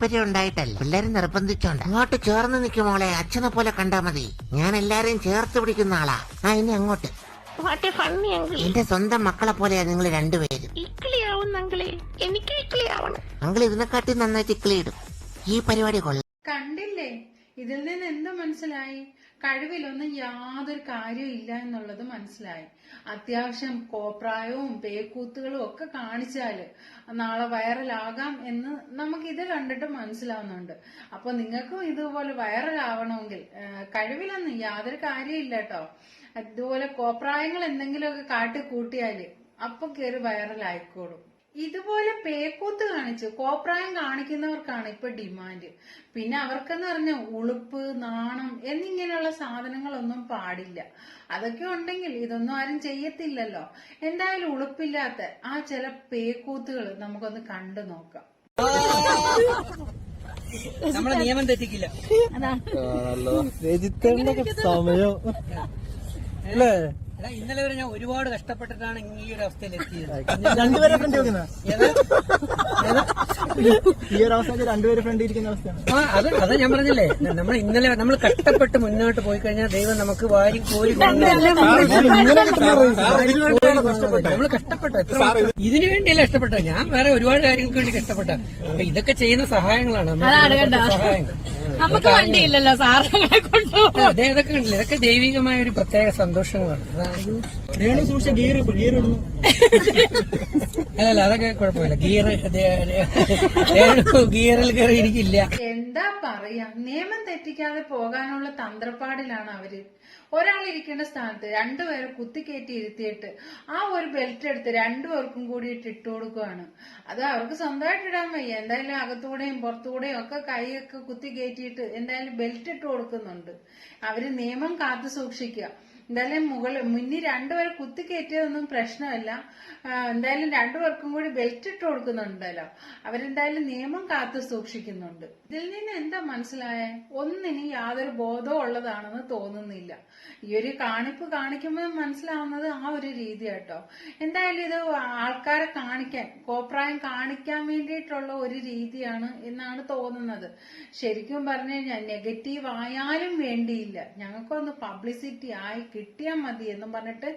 ഉണ്ടായിട്ടല്ല, പിള്ളേര് നിർബന്ധിച്ചോണ്ട്. അങ്ങോട്ട് ചേർന്ന് നിൽക്കുമോളെ, അച്ഛനെ പോലെ കണ്ടാ മതി. ഞാൻ എല്ലാരെയും ചേർത്ത് പിടിക്കുന്ന ആളാ. ഇനി അങ്ങോട്ട്. എന്റെ സ്വന്തം മക്കളെ പോലെയാ നിങ്ങൾ രണ്ടുപേരും. അങ്കിൾ ഇതിനെക്കാട്ടി നന്നായിട്ട് ഇക്കിളിയിടും. ഈ പരിപാടി കൊള്ളാം. കണ്ടില്ലേ, ഇതിൽ നിന്ന് എന്ത് മനസ്സിലായി? കഴിവിലൊന്നും യാതൊരു കാര്യവും ഇല്ല എന്നുള്ളത് മനസ്സിലായി. അത്യാവശ്യം കോപ്രായവും പേക്കൂത്തുകളും ഒക്കെ കാണിച്ചാല് നാളെ വൈറലാകാം എന്ന് നമുക്ക് ഇത് കണ്ടിട്ട് മനസ്സിലാവുന്നുണ്ട്. അപ്പൊ നിങ്ങൾക്കും ഇതുപോലെ വൈറലാവണമെങ്കിൽ കഴിവിലൊന്നും യാതൊരു കാര്യമില്ല കേട്ടോ. ഇതുപോലെ കോപ്രായങ്ങൾ എന്തെങ്കിലുമൊക്കെ കാട്ടിക്കൂട്ടിയാല് അപ്പൊ കയറി വൈറലായിക്കോളും. ഇതുപോലെ പേക്കൂത്ത് കാണിച്ച് കോപ്രായം കാണിക്കുന്നവർക്കാണ് ഇപ്പൊ ഡിമാൻഡ്. പിന്നെ അവർക്കെന്ന് പറഞ്ഞ ഉളുപ്പ്, നാണം എന്നിങ്ങനെയുള്ള സാധനങ്ങളൊന്നും പാടില്ല. അതൊക്കെ ഉണ്ടെങ്കിൽ ഇതൊന്നും ആരും ചെയ്യത്തില്ലല്ലോ. എന്തായാലും ഉളുപ്പില്ലാത്ത ആ ചില പേക്കൂത്തുകൾ നമുക്കൊന്ന് കണ്ടു നോക്കാം. നമ്മളെ നിയമം തെറ്റിക്കില്ല. സമയം അല്ലേ? ഇന്നലെ വരെ ഞാൻ ഒരുപാട് കഷ്ടപ്പെട്ടിട്ടാണ് ഈ ഒരു അവസ്ഥയിൽ എത്തിയത്. രണ്ടുപേരെ ഫ്രണ്ട് വെക്കുന്ന ഈ ഒരു അവസ്ഥ രണ്ടുപേരെ ഫ്രണ്ട് ഇരിക്കുന്ന അവസ്ഥയാണ്. അത് ഞാൻ പറഞ്ഞില്ലേ, നമ്മൾ കഷ്ടപ്പെട്ട് മുന്നോട്ട് പോയി കഴിഞ്ഞാൽ ദൈവം നമുക്ക് വാരി കോരി നമ്മൾ കഷ്ടപ്പെട്ട ഇതിനു വേണ്ടിയല്ല കഷ്ടപ്പെട്ട. ഞാൻ വേറെ ഒരുപാട് കാര്യങ്ങൾക്ക് വേണ്ടി കഷ്ടപ്പെട്ട. അപ്പൊ ഇതൊക്കെ ചെയ്യുന്ന സഹായങ്ങളാണ് സഹായങ്ങൾ. നമുക്ക് വണ്ടിയില്ലല്ലോ സാധനങ്ങളെ കൊണ്ടു. അതെ, ഇതൊക്കെ ഉണ്ടല്ലോ, ഇതൊക്കെ ദൈവികമായ ഒരു പ്രത്യേക സന്തോഷങ്ങളാണ്. അല്ലല്ല, അതൊക്കെ കുഴപ്പമില്ല. ഗിയറിൽ കയറി ഇരിക്കില്ല. എന്താ പറയാ, നിയമം തെറ്റിക്കാതെ പോകാനുള്ള തന്ത്രപ്പാടിലാണ് അവര്. ഒരാളിരിക്കേണ്ട സ്ഥാനത്ത് രണ്ടുപേരെ കുത്തിക്കയറ്റി ഇരുത്തിയിട്ട് ആ ഒരു ബെൽറ്റ് എടുത്ത് രണ്ടുപേർക്കും കൂടി ഇട്ട് കൊടുക്കുകയാണ്. അത് അവർക്ക് സ്വന്തമായിട്ട് ഇടാൻ വയ്യ. എന്തായാലും അകത്തൂടെയും പുറത്തുകൂടെയും ഒക്കെ കൈയൊക്കെ കുത്തി കയറ്റിയിട്ട് എന്തായാലും ബെൽറ്റ് ഇട്ട് കൊടുക്കുന്നുണ്ട്. അവര് നിയമം കാത്തു സൂക്ഷിക്കുക. എന്തായാലും മുന്നിൽ രണ്ടുപേരെ കുത്തിക്കയറ്റിയതൊന്നും പ്രശ്നമല്ല. എന്തായാലും രണ്ടുപേർക്കും കൂടി ബെൽറ്റ് ഇട്ട് കൊടുക്കുന്നുണ്ടല്ലോ. അവരെന്തായാലും നിയമം കാത്തു സൂക്ഷിക്കുന്നുണ്ട്. ഇതിൽ നിന്ന് എന്താ മനസ്സിലായേ? ഒന്നിനും യാതൊരു ബോധവും ഉള്ളതാണെന്ന് തോന്നുന്നില്ല. ഈ ഒരു കാണിപ്പ് കാണിക്കുമ്പോൾ മനസ്സിലാവുന്നത് ആ ഒരു രീതി കേട്ടോ. എന്തായാലും ഇത് ആൾക്കാരെ കാണിക്കാൻ, കോപ്രായം കാണിക്കാൻ വേണ്ടിയിട്ടുള്ള ഒരു രീതിയാണ് എന്നാണ് തോന്നുന്നത്. ശരിക്കും പറഞ്ഞു കഴിഞ്ഞാൽ നെഗറ്റീവ് ആയാലും വേണ്ടിയില്ല, ഞങ്ങൾക്കൊന്ന് പബ്ലിസിറ്റി ആയി കിട്ടിയാൽ മതി എന്നും പറഞ്ഞിട്ട്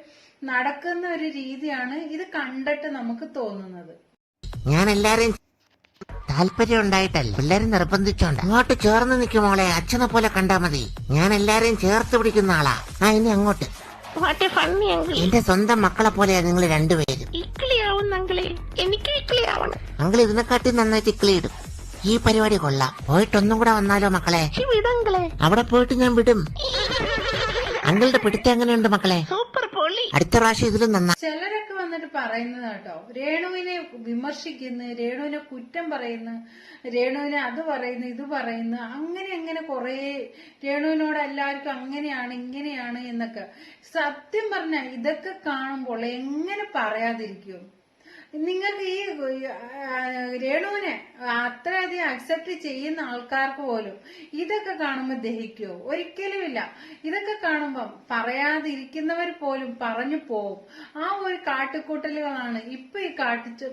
നടക്കുന്ന ഒരു രീതിയാണ് ഇത് കണ്ടിട്ട് നമുക്ക് തോന്നുന്നത്. ഞാൻ എല്ലാരെയും താല്പര്യം ഉണ്ടായിട്ടല്ല, പിള്ളേര് നിർബന്ധിച്ചോണ്ട്. അങ്ങോട്ട് ചേർന്ന് നിൽക്കുമോളെ, അച്ഛനെ പോലെ കണ്ടാ മതി. ഞാൻ എല്ലാരെയും ചേർത്ത് പിടിക്കുന്ന ആളാ. ഇനി അങ്ങോട്ട്. എന്റെ സ്വന്തം മക്കളെ പോലെയാ നിങ്ങൾ രണ്ടുപേരും. അങ്കിൾ ഇതിനെക്കാട്ടി നന്നായിട്ട് ഇക്കിളിയിടും. ഈ പരിപാടി കൊള്ളാം. പോയിട്ടൊന്നും കൂടെ വന്നാലോ മക്കളെ? അവിടെ പോയിട്ട് ഞാൻ വിടും. അങ്കിളുടെ പിടുത്തം എങ്ങനെയുണ്ട് മക്കളെ? അടുത്ത പ്രാവശ്യം ഇതിലും നന്നാ. ചിലരൊക്കെ വന്നിട്ട് പറയുന്നത് കേട്ടോ, രേണുവിനെ വിമർശിക്കുന്നു, രേണുവിനെ കുറ്റം പറയുന്നു, രേണുവിനെ അത് പറയുന്നു, ഇത് പറയുന്നു, അങ്ങനെ കുറെ രേണുവിനോട് എല്ലാവർക്കും അങ്ങനെയാണ് ഇങ്ങനെയാണ് എന്നൊക്കെ. സത്യം പറഞ്ഞ ഇതൊക്കെ കാണുമ്പോൾ എങ്ങനെ പറയാതിരിക്കും? നിങ്ങൾക്ക് ഈ രേണുവിനെ അത്രയധികം അക്സെപ്റ്റ് ചെയ്യുന്ന ആൾക്കാർക്ക് പോലും ഇതൊക്കെ കാണുമ്പോൾ ദഹിക്കുമോ? ഒരിക്കലുമില്ല. ഇതൊക്കെ കാണുമ്പം പറയാതിരിക്കുന്നവർ പോലും പറഞ്ഞു പോവും. ആ ഒരു കാട്ടിക്കൂട്ടലുകളാണ് ഇപ്പൊ ഈ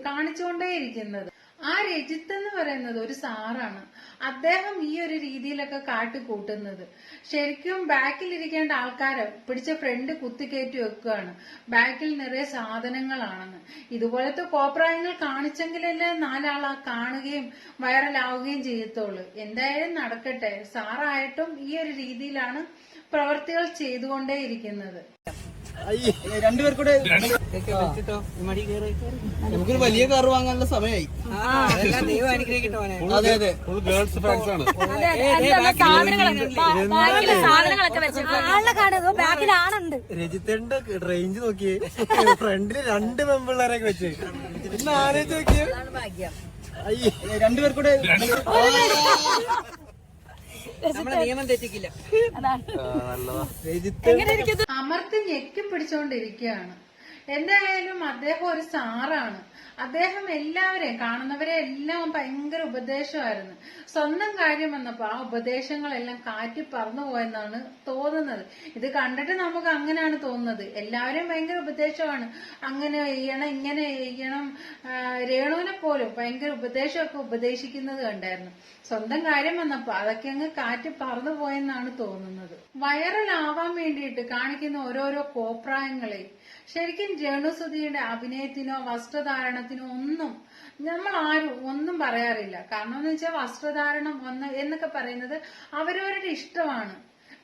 കാണിച്ചുകൊണ്ടേയിരിക്കുന്നത്. ആ രജിത്ത് എന്ന് പറയുന്നത് ഒരു സാറാണ്. അദ്ദേഹം ഈ ഒരു രീതിയിലൊക്കെ കാട്ടിക്കൂട്ടുന്നത്. ശരിക്കും ബാക്കിലിരിക്കേണ്ട ആൾക്കാരെ പിടിച്ച ഫ്രണ്ട് കുത്തിക്കയറ്റി വെക്കുകയാണ്. ബാക്കിൽ നിറയെ സാധനങ്ങളാണെന്ന്. ഇതുപോലത്തെ കോപ്രായങ്ങൾ കാണിച്ചെങ്കിലല്ലേ നാലാളാ കാണുകയും വൈറലാവുകയും ചെയ്യത്തുള്ളൂ. എന്തായാലും നടക്കട്ടെ. സാറായിട്ടും ഈ ഒരു രീതിയിലാണ് പ്രവർത്തികൾ ചെയ്തുകൊണ്ടേയിരിക്കുന്നത്. രണ്ടുപേർക്കൂടെ നമുക്കൊരു വലിയ കാർ വാങ്ങാനുള്ള സമയമായി. ദൈവം അനുഗ്രഹിക്കട്ടോ. അതെ അതെ, ഗേൾസ് ഫാൻസ് ആണ്. രജിത്തേണ്ട റേഞ്ച് നോക്കിയേ, ഫ്രണ്ടില് രണ്ട് പെമ്പിള്ളേരൊക്കെ വെച്ച് ഇന്ന് ആലോചിച്ച് നോക്കിയേ. രണ്ടുപേർക്കൂടെ നമ്മളെ നിയമം തെറ്റിക്കില്ല. അമർത്തി ഞെക്കി പിടിച്ചോണ്ടിരിക്കുകയാണ്. എന്തായാലും അദ്ദേഹം ഒരു സാറാണ്. അദ്ദേഹം എല്ലാവരെയും കാണുന്നവരെ എല്ലാം ഭയങ്കര ഉപദേശമായിരുന്നു. സ്വന്തം കാര്യം വന്നപ്പോ ആ ഉപദേശങ്ങളെല്ലാം കാറ്റി പറന്നു പോയെന്നാണ് തോന്നുന്നത്. ഇത് കണ്ടിട്ട് നമുക്ക് അങ്ങനെയാണ് തോന്നുന്നത്. എല്ലാവരെയും ഭയങ്കര ഉപദേശമാണ്, അങ്ങനെ ചെയ്യണം ഇങ്ങനെ ചെയ്യണം. രേണുവിനെ പോലും ഭയങ്കര ഉപദേശമൊക്കെ ഉപദേശിക്കുന്നത് കണ്ടായിരുന്നു. സ്വന്തം കാര്യം വന്നപ്പോ അതൊക്കെ അങ്ങ് കാറ്റ് പറന്നു പോയെന്നാണ് തോന്നുന്നത്. വൈറലാവാൻ വേണ്ടിയിട്ട് കാണിക്കുന്ന ഓരോരോ കോപ്രായങ്ങളെ ശരിക്കും രേണുസുധിയുടെ അഭിനയത്തിനോ വസ്ത്രധാരണത്തിനോ ഒന്നും നമ്മൾ ആരും ഒന്നും പറയാറില്ല. കാരണം എന്ന് വെച്ചാൽ വസ്ത്രധാരണം എന്നൊക്കെ പറയുന്നത് അവരവരുടെ ഇഷ്ടമാണ്.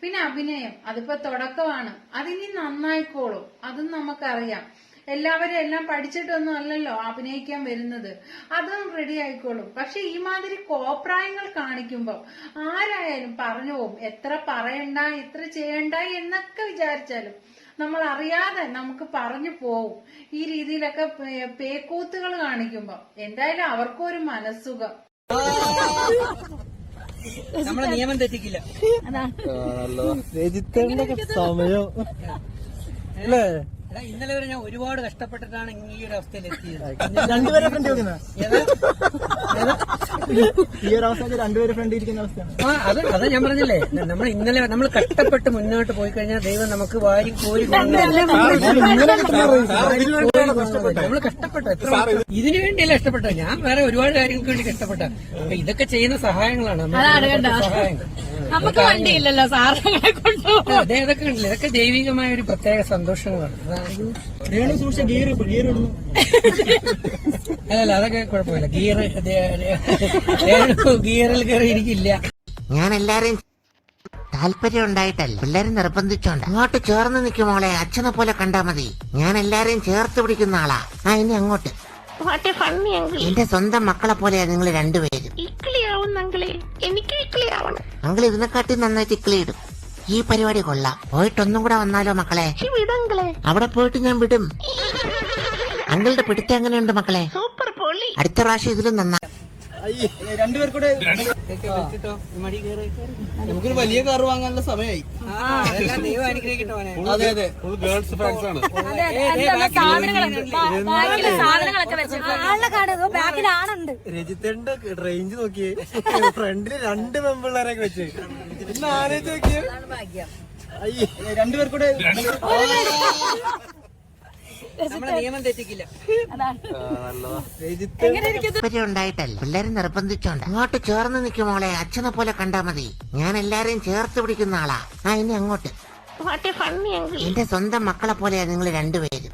പിന്നെ അഭിനയം അതിപ്പോ തുടക്കമാണ്, അതിനി നന്നായിക്കോളും, അതും നമുക്കറിയാം. എല്ലാവരും എല്ലാം പഠിച്ചിട്ടൊന്നും അല്ലല്ലോ അഭിനയിക്കാൻ വരുന്നത്, അതും റെഡി ആയിക്കോളും. പക്ഷെ ഈ മാതിരി കോപ്രായങ്ങൾ കാണിക്കുമ്പോൾ ആരായാലും പറഞ്ഞു പോകും. എത്ര പറയണ്ട എത്ര ചെയ്യണ്ട എന്നൊക്കെ വിചാരിച്ചാലും നമ്മൾ അറിയാതെ നമുക്ക് പറഞ്ഞു പോവും. ഈ രീതിയിലൊക്കെ പേക്കൂത്തുകൾ കാണിക്കുമ്പോ എന്തായാലും അവർക്കും ഒരു മനസ്സുഖം. നമ്മളെ നിയമം തെറ്റിക്കില്ല. രജിത്തേണ്ട സമയം അല്ലേ? ഇന്നലെ വരെ ഞാൻ ഒരുപാട് കഷ്ടപ്പെട്ടിട്ടാണ് ഈ ഒരു അവസ്ഥയിൽ എത്തിയത്. രണ്ടുപേരെ ഫ്രണ്ട് വെക്കുന്ന ഈ ഒരു അവസ്ഥ രണ്ടുപേരെ ഫ്രണ്ട് ഇരിക്കുന്ന അവസ്ഥയാണ്. അത് ഞാൻ പറഞ്ഞില്ലേ, നമ്മൾ കഷ്ടപ്പെട്ട് മുന്നോട്ട് പോയി കഴിഞ്ഞാൽ ദൈവം നമുക്ക് വാരി കോരി നമ്മൾ കഷ്ടപ്പെട്ട ഇതിനു വേണ്ടിയല്ല ഇഷ്ടപ്പെട്ട. ഞാൻ വേറെ ഒരുപാട് കാര്യങ്ങൾക്ക് വേണ്ടി കഷ്ടപ്പെട്ട. അപ്പൊ ഇതൊക്കെ ചെയ്യുന്ന സഹായങ്ങളാണ് സഹായങ്ങൾ. നമുക്ക് വണ്ടിയില്ലല്ലോ സാറങ്ങളെ കൊണ്ടുപോകും. അതെ, അതൊക്കെ ഉണ്ടല്ലോ. ഇതൊക്കെ ദൈവികമായ ഒരു പ്രത്യേക സന്തോഷങ്ങളാണ്. രേണു സൂക്ഷിച്ച ഗിയർ ഇടുന്നു. അല്ലല്ല, അതൊക്കെ കുഴപ്പമില്ല. ഗിയറിൽ കയറി ഇരിക്കില്ല. ഞാൻ എല്ലാരെയും താല്പര്യം ഉണ്ടായിട്ടല്ല, പിള്ളേരെ നിർബന്ധിച്ചോണ്ട്. അങ്ങോട്ട് ചേർന്ന് നിൽക്കും മോളെ, അച്ഛനെ പോലെ കണ്ടാ മതി. ഞാൻ എല്ലാരെയും ചേർത്ത് പിടിക്കുന്ന ആളാ. ഇനി അങ്ങോട്ട് എന്റെ സ്വന്തം മക്കളെ പോലെയാ നിങ്ങൾ രണ്ടുപേരും. അങ്കിൾ ഇതിനെക്കാട്ടി നന്നായിട്ട് ഇക്കിളിയിടും. ഈ പരിപാടി കൊള്ളാം. പോയിട്ടൊന്നും കൂടെ വന്നാലോ മക്കളെ? അവിടെ പോയിട്ട് ഞാൻ വിടും. അങ്കിളുടെ പിടുത്തം എങ്ങനെയുണ്ട് മക്കളെ? അടുത്ത പ്രാവശ്യം ഇതിലും നന്നാ. രണ്ടുപേർക്കൂടെ നമുക്കൊരു വലിയ കാർ വാങ്ങാനുള്ള സമയമായി. ദൈവം അനുഗ്രഹിക്കട്ടോ. അതെ അതെ, ഗേൾസ് ഫാൻസ് ആണ്. രജിത്തേണ്ട റേഞ്ച് നോക്കിയേ, ഫ്രണ്ടില് രണ്ട് പെമ്പിള്ളേരൊക്കെ വെച്ച് ഇന്ന് ആലോചിച്ച് നോക്കിയേ. രണ്ടുപേർക്കൂടെ നമ്മളെ നിയമം തെറ്റിക്കില്ല. താല്പര്യം ഉണ്ടായിട്ടല്ല, പിള്ളേരെ നിർബന്ധിച്ചോണ്ട്. അങ്ങോട്ട് ചേർന്ന് നിൽക്കും മോളെ, അച്ഛനെ പോലെ കണ്ടാ മതി. ഞാൻ എല്ലാരെയും ചേർത്ത് പിടിക്കുന്ന ആളാ. ഇനി അങ്ങോട്ട് എന്റെ സ്വന്തം മക്കളെ പോലെയാ നിങ്ങൾ രണ്ടുപേരും.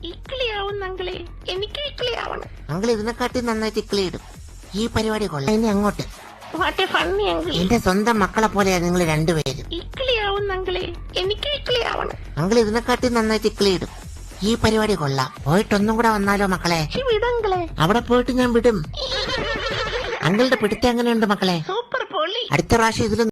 അങ്കിൾ ഇതിനെക്കാട്ടി നന്നായിട്ട് ഇക്കിളിയിടും. ഈ പരിപാടി കൊള്ളാം. ഇനി അങ്ങോട്ട് എന്റെ സ്വന്തം മക്കളെ പോലെയാ നിങ്ങൾ രണ്ടുപേരും. അങ്കിൾ ഇതിനെക്കാട്ടി നന്നായിട്ട് ഇക്കിളിയിടും. ഈ പരിപാടി കൊള്ളാം. പോയിട്ടൊന്നും കൂടെ വന്നാലോ മക്കളെ? അവിടെ പോയിട്ട് ഞാൻ വിടും. അങ്കിളുടെ പിടുത്തം എങ്ങനെയുണ്ട് മക്കളെ? അടുത്ത പ്രാവശ്യം ഇതിലും